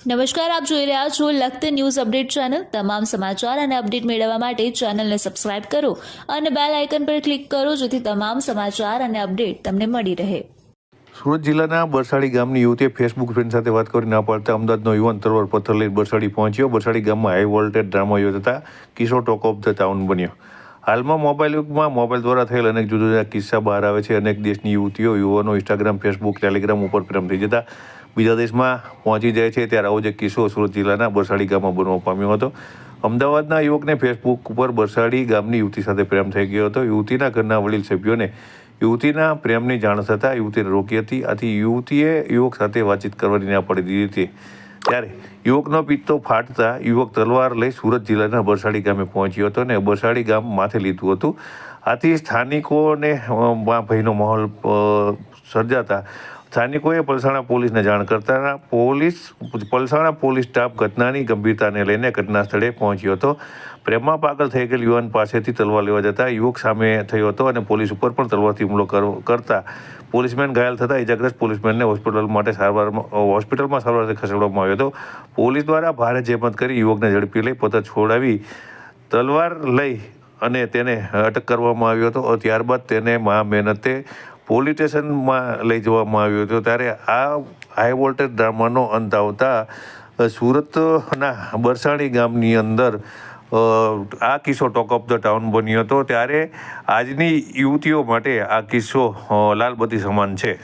નમસ્કાર, આપ જોઈ રહ્યા છો લખત ન્યૂઝ અપડેટ ચેનલ। તમામ સમાચાર અને અપડેટ મેળવવા માટે ચેનલને સબસ્ક્રાઇબ કરો અને બેલ આઇકન પર ક્લિક કરો જેથી તમામ સમાચાર અને અપડેટ તમને મળી રહે। સુરત જિલ્લાના બરસાડી ગામની યુવતીએ ફેસબુક ફ્રેન્ડ સાથે વાત કરી ના પાડતા અમદાવાદનો યુવાન તલવાર પથ્થર લઈને બરસાડી પહોંચ્યો। બરસાડી ગામમાં હાઈ વોલ્ટેજ ડ્રામા યોજાતા કિશોર ટોક ઓફ ધ ટાઉન બન્યો। હાલમાં મોબાઈલ યુગમાં મોબાઈલ દ્વારા થયેલ અનેક જુદા જુદા કિસ્સા બહાર આવે છે। અનેક દેશની યુવતીઓ યુવાનો ઇન્સ્ટાગ્રામ, ફેસબુક, ટેલિગ્રામ ઉપર પ્રેમ થઈ જતા બીજા દેશમાં પહોંચી જાય છે। ત્યારે આવો જ એક કિસ્સો સુરત જિલ્લાના બરસાડી ગામમાં બનવા પામ્યો હતો। અમદાવાદના યુવકને ફેસબુક ઉપર બરસાડી ગામની યુવતી સાથે પ્રેમ થઈ ગયો હતો। યુવતીના ઘરના વડીલ સભ્યોને યુવતીના પ્રેમની જાણ થતાં યુવતીને રોકી હતી। આથી યુવતીએ યુવક સાથે વાતચીત કરવાની ના પાડી દીધી હતી। ત્યારે યુવકનો પિત્તો ફાટતા યુવક તલવાર લઈ સુરત જિલ્લાના બરસાડી ગામે પહોંચ્યો હતો અને બરસાડી ગામ માથે લીધું હતું। આથી સ્થાનિકોને ભયનો માહોલ સર્જાતા સ્થાનિકોએ પલસાણા પોલીસને જાણ કરતા પલસાણા પોલીસ સ્ટાફ ઘટનાની ગંભીરતાને લઈને ઘટના સ્થળે પહોંચ્યો હતો। પ્રેમમાં પાગલ થઈ ગયેલ યુવાન પાસેથી તલવાર લેવા જતા યુવક સામે થયો હતો અને પોલીસ ઉપર પણ તલવારથી હુમલો કરતા પોલીસમેન ઘાયલ થતા ઇજાગ્રસ્ત પોલીસમેનને હોસ્પિટલમાં સારવાર ખસેડવામાં આવ્યો હતો। પોલીસ દ્વારા ભારે જહેમત કરી યુવકને ઝડપી લઈ પોતે છોડાવી તલવાર લઈ અને તેને અટક કરવામાં આવ્યો હતો। ત્યારબાદ તેને મહેનતે પોલીસ સ્ટેશનમાં લઈ જવામાં આવ્યો હતો। ત્યારે આ હાઈ વોલ્ટેજ ડ્રામાનો અંત આવતા સુરતના બરસાડી ગામની અંદર આ કિસ્સો ટોક ઓફ ધ ટાઉન બન્યો હતો। ત્યારે આજની યુવતીઓ માટે આ કિસ્સો લાલબત્તી સમાન છે।